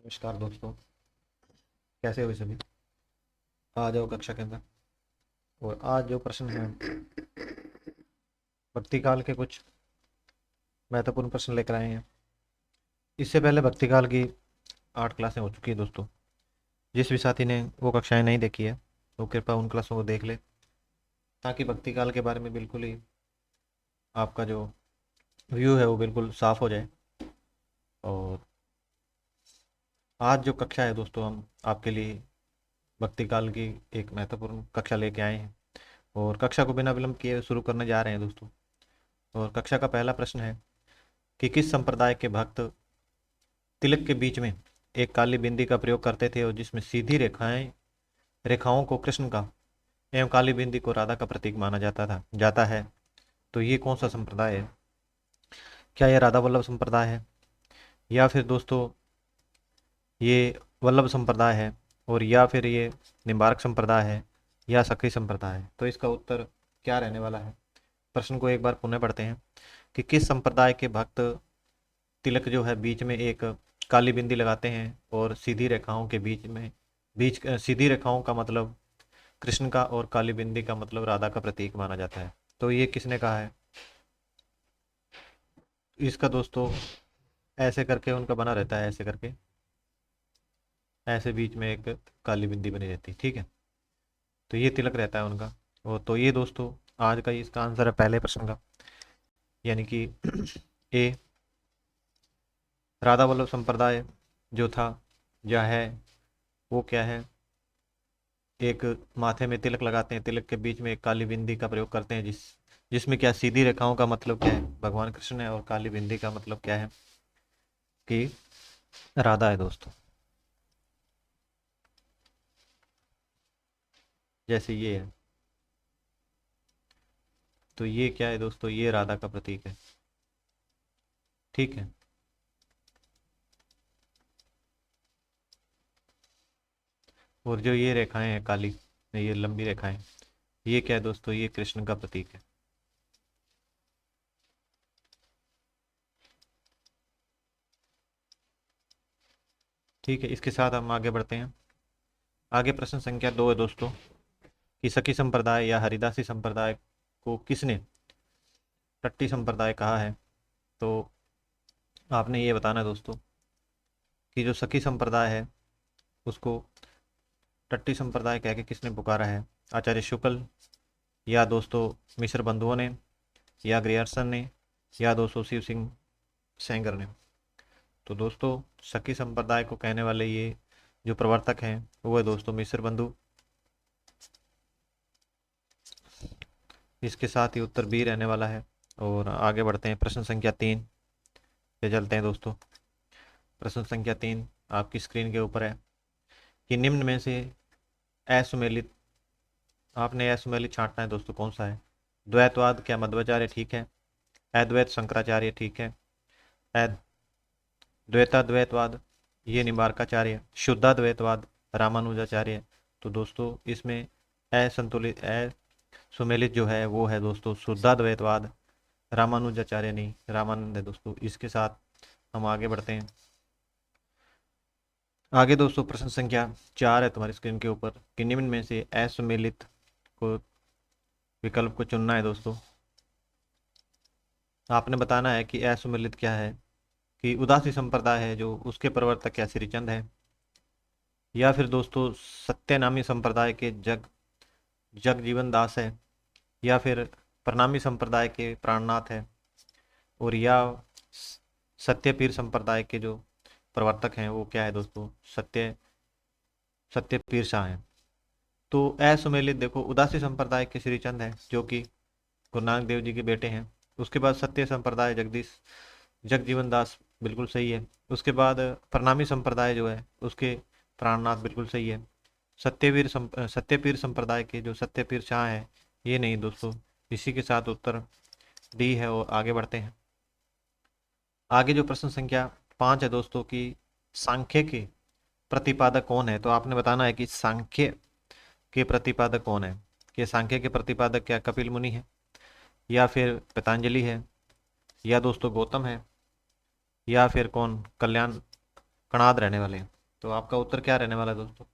नमस्कार दोस्तों। कैसे हो सभी। आ जाओ कक्षा के अंदर। और आज जो प्रश्न है भक्तिकाल के कुछ महत्वपूर्ण प्रश्न लेकर आए हैं। इससे पहले भक्तिकाल की 8 क्लासें हो चुकी है दोस्तों। जिस भी साथी ने वो कक्षाएं नहीं देखी है वो कृपया उन क्लासों को देख ले, ताकि भक्तिकाल के बारे में बिल्कुल ही आपका जो व्यू है वो बिल्कुल साफ हो जाए। और आज जो कक्षा है दोस्तों, हम आपके लिए भक्तिकाल की एक महत्वपूर्ण कक्षा लेके आए हैं और कक्षा को बिना विलंब किए शुरू करने जा रहे हैं दोस्तों। और कक्षा का पहला प्रश्न है कि किस संप्रदाय के भक्त तिलक के बीच में एक काली बिंदी का प्रयोग करते थे और जिसमें सीधी रेखाओं को कृष्ण का एवं काली बिंदी को राधा का प्रतीक माना जाता है। तो ये कौन सा संप्रदाय है? क्या यह राधा वल्लभ संप्रदाय है, या फिर दोस्तों ये वल्लभ संप्रदाय है, और या फिर ये निम्बार्क संप्रदाय है, या सखी संप्रदाय है? तो इसका उत्तर क्या रहने वाला है? प्रश्न को एक बार पुनः पढ़ते हैं कि किस संप्रदाय के भक्त तिलक जो है बीच में एक काली बिंदी लगाते हैं और सीधी रेखाओं के सीधी रेखाओं का मतलब कृष्ण का और काली बिंदी का मतलब राधा का प्रतीक माना जाता है। तो ये किसने कहा है? इसका दोस्तों ऐसे करके उनका बना रहता है, ऐसे करके ऐसे बीच में एक काली बिंदी बनी रहती है, ठीक है। तो ये तिलक रहता है उनका। और तो ये दोस्तों आज का इसका आंसर है पहले प्रश्न का, यानी कि ए राधा वल्लभ संप्रदाय जो था या है वो क्या है? एक माथे में तिलक लगाते हैं, तिलक के बीच में एक काली बिंदी का प्रयोग करते हैं, जिसमें क्या सीधी रेखाओं का मतलब क्या है? भगवान कृष्ण है, और काली बिंदी का मतलब क्या है? कि राधा है दोस्तों। जैसे ये है, तो ये क्या है दोस्तों? ये राधा का प्रतीक है, ठीक है। और जो ये रेखाएं हैं काली, ये लंबी रेखाएं, ये क्या है दोस्तों? ये कृष्ण का प्रतीक है। ठीक है, इसके साथ हम आगे बढ़ते हैं। आगे प्रश्न संख्या 2 है दोस्तों कि सखी संप्रदाय या हरिदासी संप्रदाय को किसने टट्टी संप्रदाय कहा है? तो आपने ये बताना है दोस्तों कि जो सखी संप्रदाय है उसको टट्टी संप्रदाय कह के किसने पुकारा है? आचार्य शुक्ल, या दोस्तों मिश्र बंधुओं ने, या ग्रियर्सन ने, या दोस्तों शिव सिंह सेंगर ने? तो दोस्तों सखी संप्रदाय को कहने वाले ये जो प्रवर्तक हैं वो है दोस्तों मिश्र बंधु। इसके साथ ही उत्तर बी रहने वाला है। और आगे बढ़ते हैं प्रश्न संख्या 3 पे चलते हैं दोस्तों। प्रश्न संख्या 3 आपकी स्क्रीन के ऊपर है कि निम्न में से असुमेलित, आपने असुमेलित छांटना है दोस्तों, कौन सा है? द्वैतवाद क्या मध्वाचार्य ठीक है? अद्वैत शंकराचार्य ठीक है? द्वैताद्वैतवाद ये निम्बार्काचार्य, शुद्धाद्वैतवाद रामानुजाचार्य। तो दोस्तों इसमें असुमेलित जो है वो है दोस्तों शुद्धाद्वैतवाद, रामानुजाचार्य नहीं, रामानंद है दोस्तों। इसके साथ हम आगे बढ़ते हैं। आगे दोस्तों प्रश्न संख्या 4 है तुम्हारी स्क्रीन के ऊपर कि निम्न में से असुमेलित को विकल्प को चुनना है दोस्तों। आपने बताना है कि असुमेलित क्या है, कि उदासी संप्रदाय है जो उसके प्रवर्तक क्या श्रीचंद है, या फिर दोस्तों सत्यनामी संप्रदाय के जगजीवन दास है, या फिर प्रणामी संप्रदाय के प्राणनाथ है, और या सत्यपीर संप्रदाय के जो प्रवर्तक हैं वो क्या है दोस्तों? सत्यपीर शाह हैं। तो असुमेलित देखो उदासी संप्रदाय के श्रीचंद हैं जो कि गुरु नानक देव जी के बेटे हैं। उसके बाद सत्य संप्रदाय जगजीवन दास बिल्कुल सही है। उसके बाद प्रणामी संप्रदाय जो है उसके प्राणनाथ बिल्कुल सही है। सत्यपीर संप्रदाय के जो सत्यपीर शाह है ये नहीं दोस्तों। इसी के साथ उत्तर डी है। और आगे बढ़ते हैं। आगे जो प्रश्न संख्या 5 है दोस्तों कि सांख्य के प्रतिपादक कौन है? तो आपने बताना है कि सांख्य के प्रतिपादक कौन है। कि सांख्य के प्रतिपादक क्या कपिल मुनि है, या फिर पतंजलि है, या दोस्तों गौतम है, या फिर कौन कल्याण कणाद रहने वाले हैं? तो आपका उत्तर क्या रहने वाला है दोस्तों?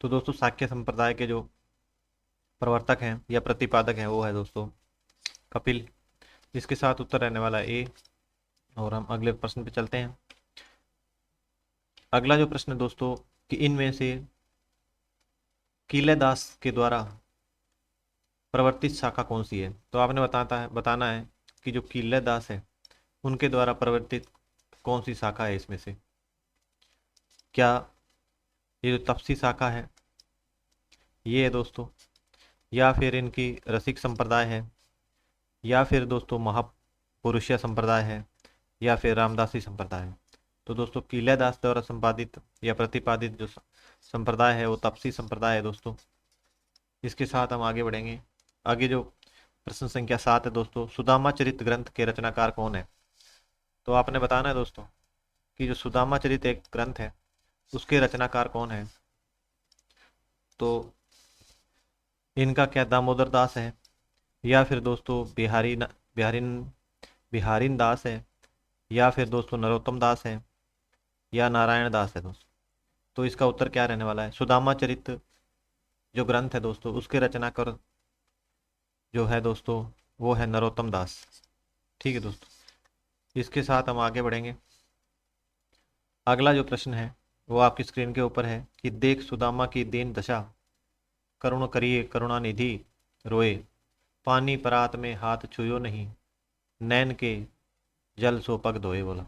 तो दोस्तों शाक्य संप्रदाय के जो प्रवर्तक हैं या प्रतिपादक हैं वो है दोस्तों कपिल। इसके साथ उत्तर रहने वाला है ए। और हम अगले प्रश्न पे चलते हैं। अगला जो प्रश्न है दोस्तों कि इनमें से कीलेदास के द्वारा प्रवर्तित शाखा कौन सी है? तो आपने बताना है कि जो कीलेदास है उनके द्वारा प्रवर्तित कौन सी शाखा है इसमें से। क्या ये जो तपसी शाखा है ये है दोस्तों, या फिर इनकी रसिक संप्रदाय है, या फिर दोस्तों महापुरुषीय संप्रदाय है, या फिर रामदासी संप्रदाय है? तो दोस्तों कीलेदास द्वारा संपादित या प्रतिपादित जो संप्रदाय है वो तपसी संप्रदाय है दोस्तों। इसके साथ हम आगे बढ़ेंगे। आगे जो प्रश्न संख्या 7 है दोस्तों, सुदामा चरित ग्रंथ के रचनाकार कौन है? तो आपने बताना है दोस्तों कि जो सुदामा चरित एक ग्रंथ है उसके रचनाकार कौन है। तो इनका क्या दामोदर दास है, या फिर दोस्तों बिहारिन बिहारिन दास है, या फिर दोस्तों नरोत्तम दास है, या नारायण दास है दोस्तों? तो इसका उत्तर क्या रहने वाला है? सुदामा चरित जो ग्रंथ है दोस्तों उसके रचनाकार जो है दोस्तों वो है नरोत्तम दास। ठीक है दोस्तों, इसके साथ हम आगे बढ़ेंगे। अगला जो प्रश्न है वो आपकी स्क्रीन के ऊपर है कि देख सुदामा की दीन दशा, करुण करिए करुणानिधि रोए, पानी परात में हाथ छुयो नहीं, नैन के जल सो पग धोए बोला।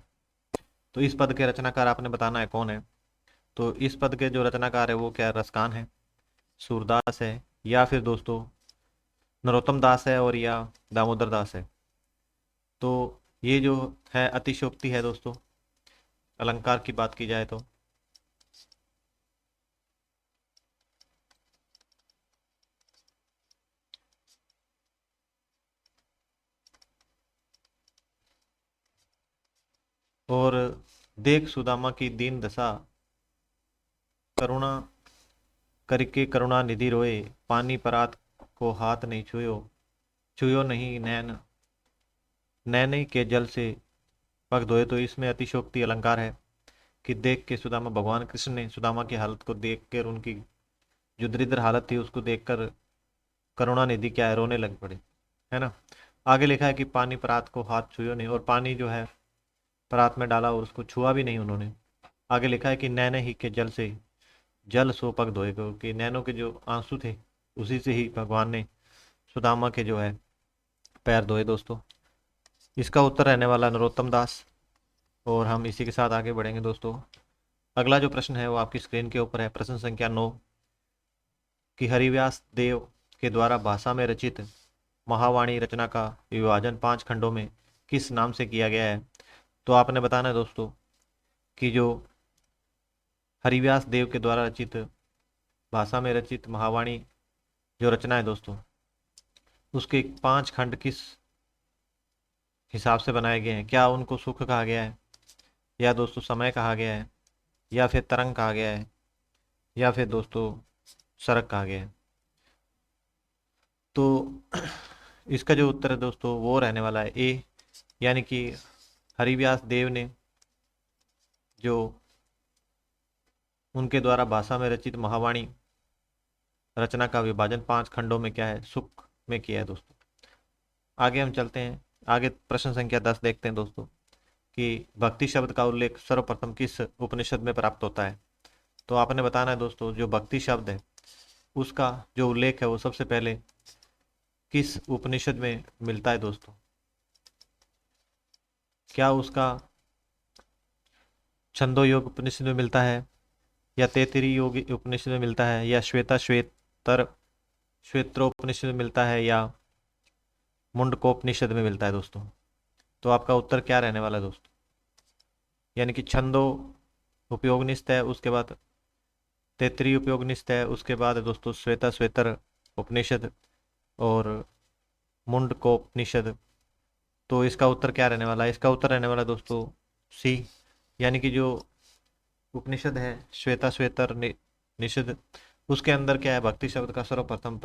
तो इस पद के रचनाकार आपने बताना है कौन है। तो इस पद के जो रचनाकार है वो क्या रसकान है, सूरदास है, या फिर दोस्तों नरोत्तम दास है, और या दामोदर दास है? तो ये जो है अतिशयोक्ति है दोस्तों, अलंकार की बात की जाए तो। और देख सुदामा की दीन दशा, करुणा करके करुणा निधि रोए, पानी परात को हाथ नहीं छुयो, छुयो नहीं नैन नैन के जल से पग धोए। तो इसमें अतिशोक्ति अलंकार है कि देख के सुदामा, भगवान कृष्ण ने सुदामा की हालत को देख कर, उनकी जो दरिद्र हालत थी उसको देखकर करुणा निधि क्या है रोने लग पड़े, है ना। आगे लिखा है कि पानी परात को हाथ छुयो नहीं, और पानी जो है परात में डाला और उसको छुआ भी नहीं उन्होंने। आगे लिखा है कि नैने ही के जल से जल सो पग धोए, क्योंकि नैनों के जो आंसू थे उसी से ही भगवान ने सुदामा के जो है पैर धोए दोस्तों। इसका उत्तर रहने वाला नरोत्तम दास। और हम इसी के साथ आगे बढ़ेंगे दोस्तों। अगला जो प्रश्न है वो आपकी स्क्रीन के ऊपर है, प्रश्न संख्या 9 कि हरिव्यास देव के द्वारा भाषा में रचित महावाणी रचना का विभाजन 5 खंडों में किस नाम से किया गया है? तो आपने बताना है दोस्तों कि जो हरिव्यास देव के द्वारा रचित भाषा में रचित महावाणी जो रचना है दोस्तों उसके 5 खंड किस हिसाब से बनाए गए हैं। क्या उनको सुख कहा गया है, या दोस्तों समय कहा गया है, या फिर तरंग कहा गया है, या फिर दोस्तों सरक कहा गया है? तो इसका जो उत्तर है दोस्तों वो रहने वाला है ए, यानी कि हरिव्यास देव ने जो उनके द्वारा भाषा में रचित महावाणी रचना का विभाजन 5 खंडों में क्या है, सुख में किया है दोस्तों। आगे हम चलते हैं। आगे प्रश्न संख्या 10 देखते हैं दोस्तों कि भक्ति शब्द का उल्लेख सर्वप्रथम किस उपनिषद में प्राप्त होता है? तो आपने बताना है दोस्तों जो भक्ति शब्द है उसका जो उल्लेख है वो सबसे पहले किस उपनिषद में मिलता है दोस्तों? क्या उसका छंदो योग उपनिषद में मिलता है, या तैत्तिरीय योग उपनिषद में मिलता है, या श्वेत्रोपनिषद में मिलता है, या मुंडकोपनिषद में मिलता है दोस्तों? तो आपका उत्तर क्या रहने वाला है दोस्तों? यानी कि छंदो उपयोगनिष्ठ है, उसके बाद तैत्तिरीय उपयोगनिष्ठ है, उसके बाद दोस्तों श्वेतर उपनिषद और मुंडकोपनिषद। तो इसका उत्तर क्या रहने वाला है? इसका उत्तर रहने वाला है दोस्तों सी, यानी कि जो उपनिषद है श्वेतर निषद उसके अंदर क्या है भक्ति शब्द का सर्वप्रथम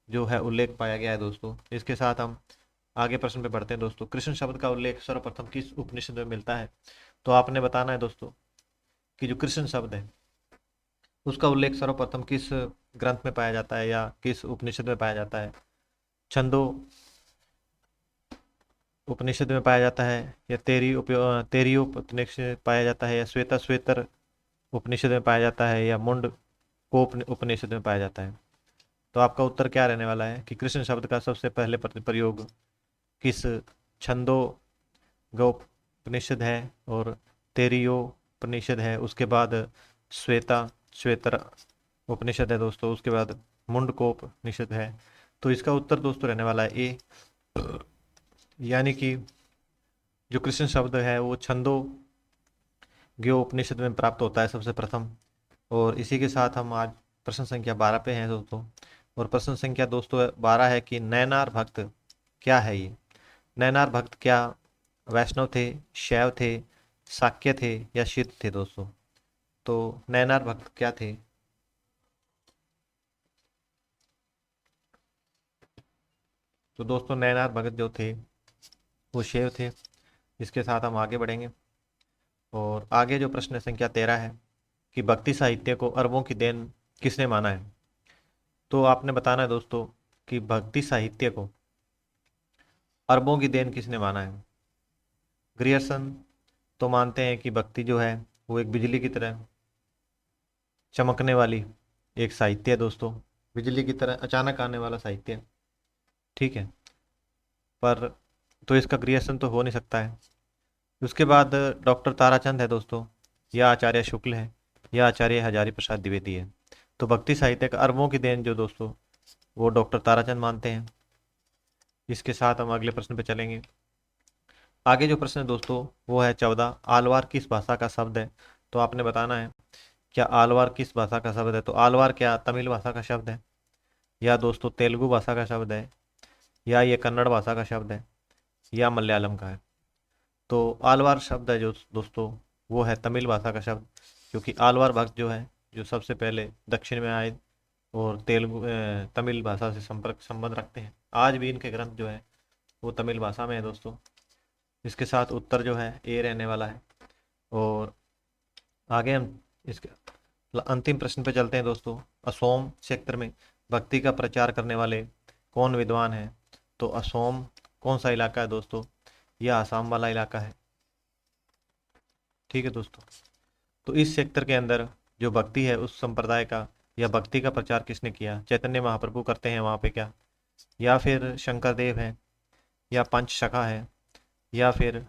जो है उल्लेख पाया गया है दोस्तों। इसके साथ हम आगे प्रश्न पे बढ़ते हैं दोस्तों। कृष्ण शब्द का उल्लेख सर्वप्रथम किस उपनिषद में मिलता है? तो आपने बताना है दोस्तों कि जो कृष्ण शब्द है उसका उल्लेख सर्वप्रथम किस ग्रंथ में पाया जाता है या किस उपनिषद में पाया जाता है? छंदो उपनिषद में पाया जाता है, या तेरी उपनिषद पाया जाता है, या श्वेता श्वेतर उपनिषद में पाया जाता है, या मुंड को उपनिषद में पाया जाता है? तो आपका उत्तर क्या रहने वाला है कि कृष्ण शब्द का सबसे पहले प्रयोग किस छंदो उपनिषद है और तेरियो उपनिषद है, उसके बाद श्वेता श्वेतर उपनिषद है दोस्तों, उसके बाद मुंडकोप उपनिषद है। तो इसका उत्तर दोस्तों रहने वाला है ए, यानी कि जो कृष्ण शब्द है वो छंदो ज्ञो उपनिषद में प्राप्त होता है सबसे प्रथम। और इसी के साथ हम आज प्रश्न संख्या 12 पे हैं दोस्तों। और प्रश्न संख्या दोस्तों 12 है कि नैनार भक्त क्या है ये? नैनार भक्त क्या वैष्णव थे, शैव थे, शाक्य थे या सिद्ध थे दोस्तों? तो नैनार भक्त क्या थे? तो दोस्तों नैनार भगत जो थे वो शैव थे। इसके साथ हम आगे बढ़ेंगे। और आगे जो प्रश्न संख्या 13 है कि भक्ति साहित्य को अरबों की देन किसने माना है? तो आपने बताना है दोस्तों कि भक्ति साहित्य को अरबों की देन किसने माना है? ग्रियर्सन तो मानते हैं कि भक्ति जो है वो एक बिजली की तरह चमकने वाली एक साहित्य है दोस्तों, बिजली की तरह अचानक आने वाला साहित्य है। ठीक है, पर तो इसका ग्रियर्सन तो हो नहीं सकता है। उसके बाद डॉक्टर ताराचंद है दोस्तों, या आचार्य शुक्ल है, या आचार्य हजारी प्रसाद द्विवेदी है। तो भक्ति साहित्य का अरबों की देन जो दोस्तों वो डॉक्टर ताराचंद मानते हैं। इसके साथ हम अगले प्रश्न पे चलेंगे। आगे जो प्रश्न है दोस्तों वो है 14, आलवार किस भाषा का शब्द है? तो आपने बताना है क्या आलवार किस भाषा का शब्द है। तो आलवार क्या तमिल भाषा का शब्द है, या दोस्तों तेलुगु भाषा का शब्द है, या ये कन्नड़ भाषा का शब्द है, या मलयालम का है? तो आलवार शब्द है जो दोस्तों वो है तमिल भाषा का शब्द, क्योंकि आलवार भक्त जो है जो सबसे पहले दक्षिण में आए और तमिल भाषा से संपर्क संबंध रखते हैं। आज भी इनके ग्रंथ जो है वो तमिल भाषा में है दोस्तों। इसके साथ उत्तर जो है ए रहने वाला है। और आगे हम इसके अंतिम प्रश्न पे चलते हैं दोस्तों। असोम क्षेत्र में भक्ति का प्रचार करने वाले कौन विद्वान हैं? तो असोम कौन सा इलाका है दोस्तों? यह आसाम वाला इलाका है। ठीक है दोस्तों, तो इस क्षेत्र के अंदर जो भक्ति है उस संप्रदाय का या भक्ति का प्रचार किसने किया? चैतन्य महाप्रभु करते हैं वहाँ पे क्या, या फिर शंकर देव है, या पंचशखा है, या फिर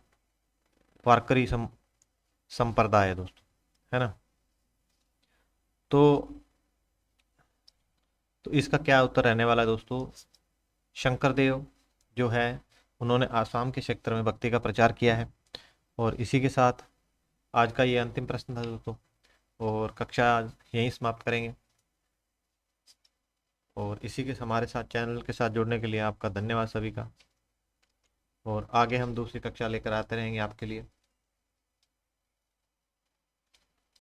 वारकरी संप्रदाय है दोस्तों, है ना? तो इसका क्या उत्तर रहने वाला है दोस्तों? शंकर देव जो है उन्होंने आसाम के क्षेत्र में भक्ति का प्रचार किया है। और इसी के साथ आज का ये अंतिम प्रश्न था दोस्तों, और कक्षा आज यहीं समाप्त करेंगे। और इसी के हमारे साथ चैनल के साथ जुड़ने के लिए आपका धन्यवाद सभी का। और आगे हम दूसरी कक्षा लेकर आते रहेंगे आपके लिए।